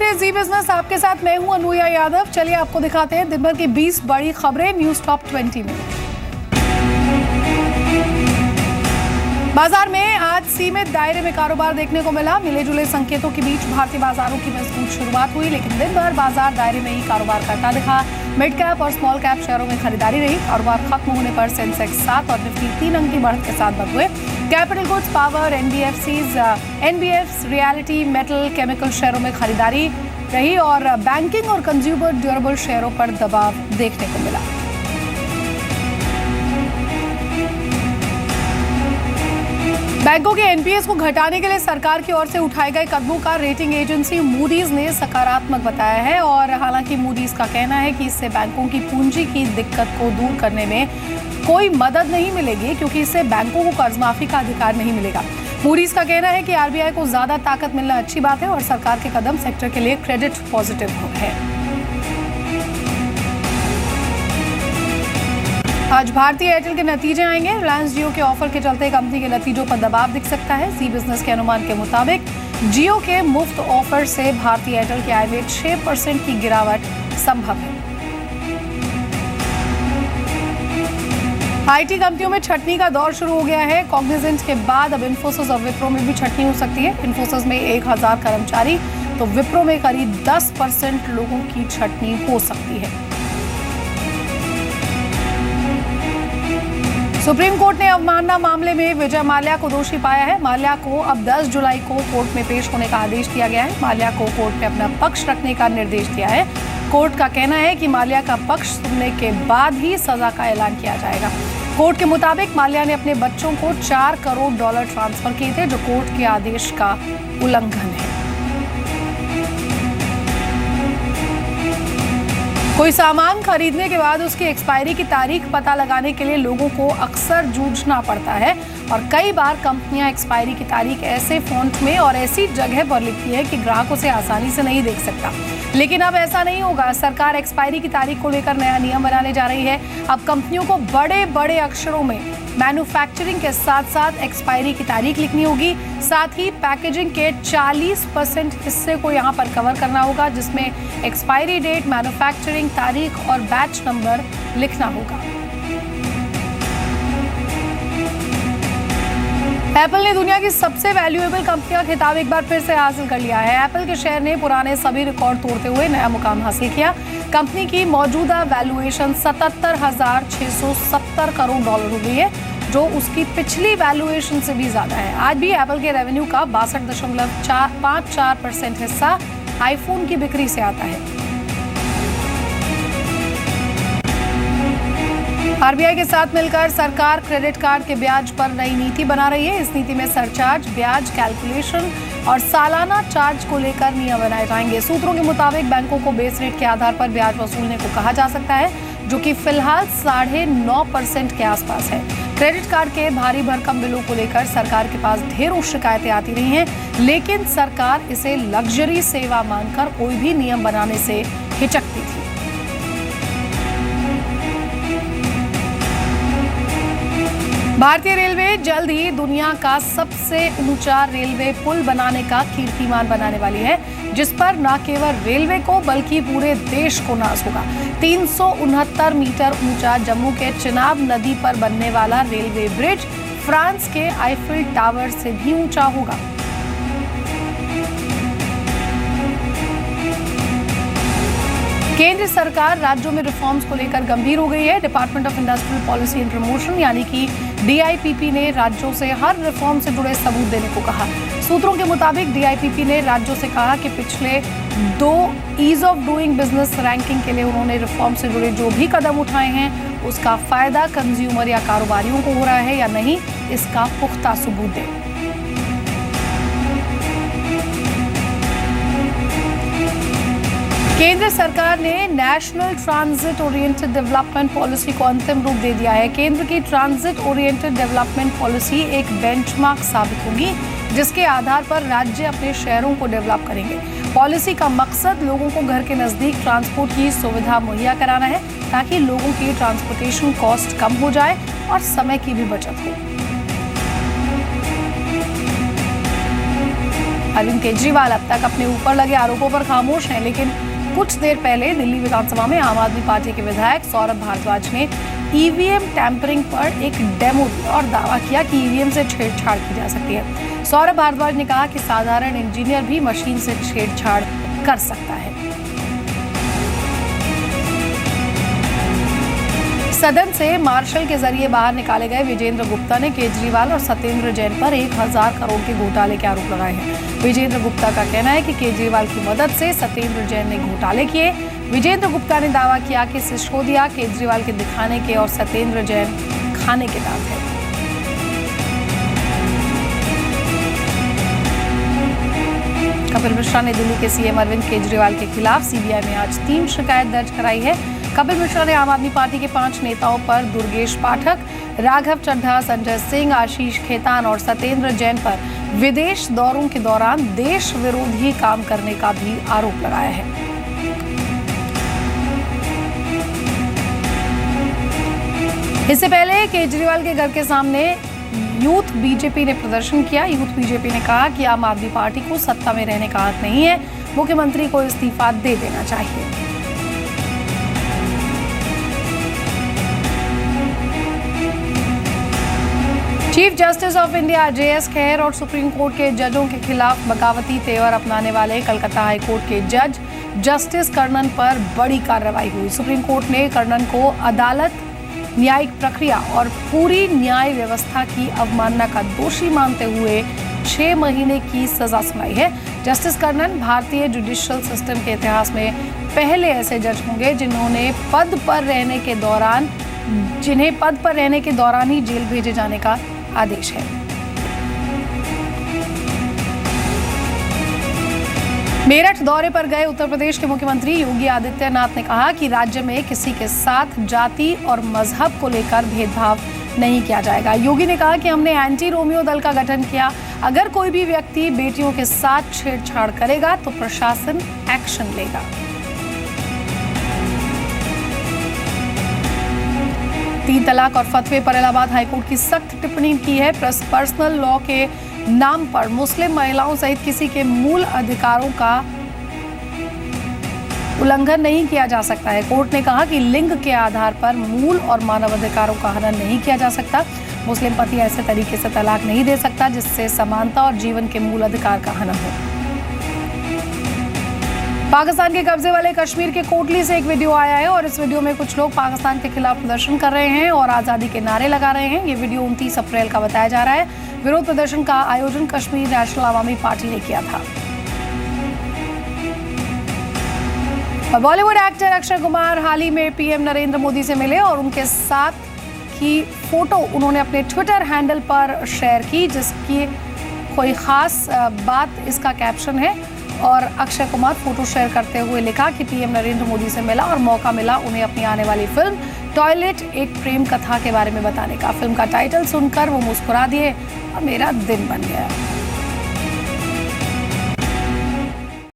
रहे हैं जी बिजनेस, आपके साथ मैं हूं अनुया यादव। चलिए आपको दिखाते हैं दिन भर की 20 बड़ी खबरें न्यूज टॉप 20 में। बाजार में आज सीमित दायरे में कारोबार देखने को मिला। मिले जुले संकेतों के बीच भारतीय बाजारों की मजबूत शुरुआत हुई, लेकिन दिन भर बाजार दायरे में ही कारोबार करता दिखा। मिड कैप और स्मॉल कैप शेयरों में खरीदारी रही। कारोबार खत्म होने पर सेंसेक्स 7 और निफ्टी 3 अंक की बढ़त के साथ बंद हुए। Capital goods, power, NBFCs, realty, metal, chemical शेयरों में खरीदारी रही और बैंकिंग और कंज्यूमर ड्यूरेबल शेयरों पर दबाव देखने को मिला। बैंकों के एनपीएस को घटाने के लिए सरकार की ओर से उठाए गए कदमों का रेटिंग एजेंसी मूडीज ने सकारात्मक बताया है और हालांकि मूडीज का कहना है कि इससे बैंकों की पूंजी की दिक्कत को दूर करने में कोई मदद नहीं मिलेगी, क्योंकि इससे बैंकों को कर्ज माफी का अधिकार नहीं मिलेगा। मूडीज का कहना है कि आरबीआई को ज्यादा ताकत मिलना अच्छी बात है और सरकार के कदम सेक्टर के लिए क्रेडिट पॉजिटिव है। आज भारतीय एयरटेल के नतीजे आएंगे। रिलायंस जियो के ऑफर के चलते कंपनी के नतीजों पर दबाव दिख सकता है। जी बिजनेस के अनुमान के मुताबिक जियो के मुफ्त ऑफर से भारतीय एयरटेल की आय में 6% की गिरावट संभव है। आईटी कंपनियों में छटनी का दौर शुरू हो गया है। कॉग्निजेंट के बाद अब इन्फोसिस और विप्रो में भी छटनी हो सकती है। इन्फोसिस में 1000 कर्मचारी तो विप्रो में करीब 10% लोगों की छटनी हो सकती है। सुप्रीम कोर्ट ने अवमानना मामले में विजय माल्या को दोषी पाया है। माल्या को अब 10 जुलाई को कोर्ट में पेश होने का आदेश दिया गया है। माल्या को कोर्ट में अपना पक्ष रखने का निर्देश दिया है। कोर्ट का कहना है कि माल्या का पक्ष सुनने के बाद ही सजा का ऐलान किया जाएगा। कोर्ट के मुताबिक माल्या ने अपने बच्चों को $4 करोड़ ट्रांसफर किए थे, जो कोर्ट के आदेश का उल्लंघन है। कोई सामान खरीदने के बाद उसकी एक्सपायरी की तारीख पता लगाने के लिए लोगों को अक्सर जूझना पड़ता है और कई बार कंपनियां एक्सपायरी की तारीख ऐसे फॉन्ट में और ऐसी जगह पर लिखती है कि ग्राहक उसे आसानी से नहीं देख सकता। लेकिन अब ऐसा नहीं होगा। सरकार एक्सपायरी की तारीख को लेकर नया नियम बनाने जा रही है। अब कंपनियों को बड़े बड़े अक्षरों में मैन्युफैक्चरिंग के साथ साथ एक्सपायरी की तारीख लिखनी होगी। साथ ही पैकेजिंग के 40% हिस्से को यहाँ पर कवर करना होगा, जिसमें एक्सपायरी डेट, मैन्युफैक्चरिंग तारीख और बैच नंबर लिखना होगा। एप्पल ने दुनिया की सबसे वैल्यूएबल कंपनी का खिताब एक बार फिर से हासिल कर लिया है। एप्पल के शेयर ने पुराने सभी रिकॉर्ड तोड़ते हुए नया मुकाम हासिल किया। कंपनी की मौजूदा वैल्यूएशन $77,670 करोड़ हो गई है, जो उसकी पिछली वैल्यूएशन से भी ज्यादा है। आज भी एप्पल के रेवेन्यू का 62.54% हिस्सा आईफोन की बिक्री से आता है। आरबीआई के साथ मिलकर सरकार क्रेडिट कार्ड के ब्याज पर नई नीति बना रही है। इस नीति में सरचार्ज, ब्याज कैलकुलेशन और सालाना चार्ज को लेकर नियम बनाए जाएंगे। सूत्रों के मुताबिक बैंकों को बेस रेट के आधार पर ब्याज वसूलने को कहा जा सकता है, जो कि फिलहाल 9.5% के आसपास है। क्रेडिट कार्ड के भारी भरकम बिलों को लेकर सरकार के पास ढेरों शिकायतें आती रही हैं, लेकिन सरकार इसे लग्जरी सेवा मानकर कोई भी नियम बनाने से हिचकती थी। भारतीय रेलवे जल्द ही दुनिया का सबसे ऊंचा रेलवे पुल बनाने का कीर्तिमान बनाने वाली है, जिस पर न केवल रेलवे को बल्कि पूरे देश को नाज होगा। 369 मीटर ऊंचा जम्मू के चिनाब नदी पर बनने वाला रेलवे ब्रिज फ्रांस के आईफिल टावर से भी ऊंचा होगा। केंद्र सरकार राज्यों में रिफॉर्म्स को लेकर गंभीर हो गई है। Department of industrial policy and promotion यानी कि डीआईपीपी ने राज्यों से हर रिफॉर्म से जुड़े सबूत देने को कहा। सूत्रों के मुताबिक डीआईपीपी ने राज्यों से कहा कि पिछले 2 ease of doing business ranking के लिए उन्होंने रिफॉर्म से जुड़े जो भी कदम उठाए हैं, उसका फायदा कंज्यूमर या कारोबारियों को हो रहा है या नहीं, इसका पुख्ता सबूत दें। केंद्र सरकार ने national transit oriented development policy को अंतिम रूप दे दिया है। केंद्र की ट्रांजिट ओरिएंटेड डेवलपमेंट पॉलिसी एक बेंचमार्क साबित होगी, जिसके आधार पर राज्य अपने शहरों को डेवलप करेंगे। पॉलिसी का मकसद लोगों को घर के नजदीक ट्रांसपोर्ट की सुविधा मुहैया कराना है, ताकि लोगों की ट्रांसपोर्टेशन कॉस्ट कम हो जाए और समय की भी बचत हो। अरविंद केजरीवाल अब तक अपने ऊपर लगे आरोपों पर खामोश हैं, लेकिन कुछ देर पहले दिल्ली विधानसभा में आम आदमी पार्टी के विधायक सौरभ भारद्वाज ने ईवीएम टैंपरिंग पर एक डेमो दिया और दावा किया कि ईवीएम से छेड़छाड़ की जा सकती है। सौरभ भारद्वाज ने कहा कि साधारण इंजीनियर भी मशीन से छेड़छाड़ कर सकता है। सदन से मार्शल के जरिए बाहर निकाले गए विजेंद्र गुप्ता ने केजरीवाल और सत्येंद्र जैन पर 1000 करोड़ के घोटाले के आरोप लगाए हैं। विजेंद्र गुप्ता का कहना है कि केजरीवाल की मदद से सत्येंद्र जैन ने घोटाले किए। विजेंद्र गुप्ता ने दावा किया कि सिसोदिया केजरीवाल के दिखाने के और सत्येंद्र जैन खाने के दांत है। कपिल मिश्रा ने दिल्ली के सीएम अरविंद केजरीवाल के खिलाफ सीबीआई में आज 3 शिकायत दर्ज कराई है। कपिल मिश्रा ने आम आदमी पार्टी के 5 नेताओं पर दुर्गेश पाठक, राघव चड्ढा, संजय सिंह, आशीष खेतान और सत्येंद्र जैन पर विदेश दौरों के दौरान देश विरोधी काम करने का भी आरोप लगाया है। इससे पहले केजरीवाल के घर के सामने यूथ बीजेपी ने प्रदर्शन किया। यूथ बीजेपी ने कहा कि आम आदमी पार्टी को सत्ता में रहने का हक नहीं है, मुख्यमंत्री को इस्तीफा दे देना चाहिए। Chief justice of India JS खैर और सुप्रीम कोर्ट के जजों के खिलाफ बगावती तेवर अपनाने वाले कलकत्ता हाई कोर्ट के जज जस्टिस कर्णन पर बड़ी कार्रवाई हुई। सुप्रीम कोर्ट ने कर्णन को अदालत, न्यायिक प्रक्रिया और पूरी न्याय व्यवस्था की अवमानना का दोषी मानते हुए 6 महीने की सजा सुनाई है। जस्टिस कर्णन भारतीय जुडिशियल सिस्टम के इतिहास में पहले ऐसे जज होंगे जिन्हें पद पर रहने के दौरान ही जेल भेजे जाने का आदेश है। मेरठ दौरे पर गए उत्तर प्रदेश के मुख्यमंत्री योगी आदित्यनाथ ने कहा कि राज्य में किसी के साथ जाति और मजहब को लेकर भेदभाव नहीं किया जाएगा। योगी ने कहा कि हमने एंटी रोमियो दल का गठन किया। अगर कोई भी व्यक्ति बेटियों के साथ छेड़छाड़ करेगा तो प्रशासन एक्शन लेगा। 3 तलाक और फतवे पर इलाहाबाद हाईकोर्ट की सख्त टिप्पणी की है। पर्सनल लॉ के नाम पर मुस्लिम महिलाओं सहित किसी के मूल अधिकारों का उल्लंघन नहीं किया जा सकता है। कोर्ट ने कहा कि लिंग के आधार पर मूल और मानवाधिकारों का हनन नहीं किया जा सकता। मुस्लिम पति ऐसे तरीके से तलाक नहीं दे सकता जिससे समानता और जीवन के मूल अधिकार का हनन हो। पाकिस्तान के कब्जे वाले कश्मीर के कोटली से एक वीडियो आया है और इस वीडियो में कुछ लोग पाकिस्तान के खिलाफ प्रदर्शन कर रहे हैं और आज़ादी के नारे लगा रहे हैं। ये वीडियो 29 अप्रैल का बताया जा रहा है। विरोध प्रदर्शन का आयोजन कश्मीर नेशनल अवामी पार्टी ने किया था। बॉलीवुड एक्टर अक्षय कुमार हाल ही में पीएम नरेंद्र मोदी से मिले और उनके साथ की फोटो उन्होंने अपने ट्विटर हैंडल पर शेयर की, जिसकी कोई खास बात इसका कैप्शन है। और अक्षय कुमार फोटो शेयर करते हुए लिखा कि पीएम नरेंद्र मोदी से मिला और मौका मिला उन्हें अपनी आने वाली फिल्म टॉयलेट एक प्रेम कथा के बारे में बताने का। फिल्म का टाइटल सुनकर वो मुस्कुरा दिए और मेरा दिन बन गया।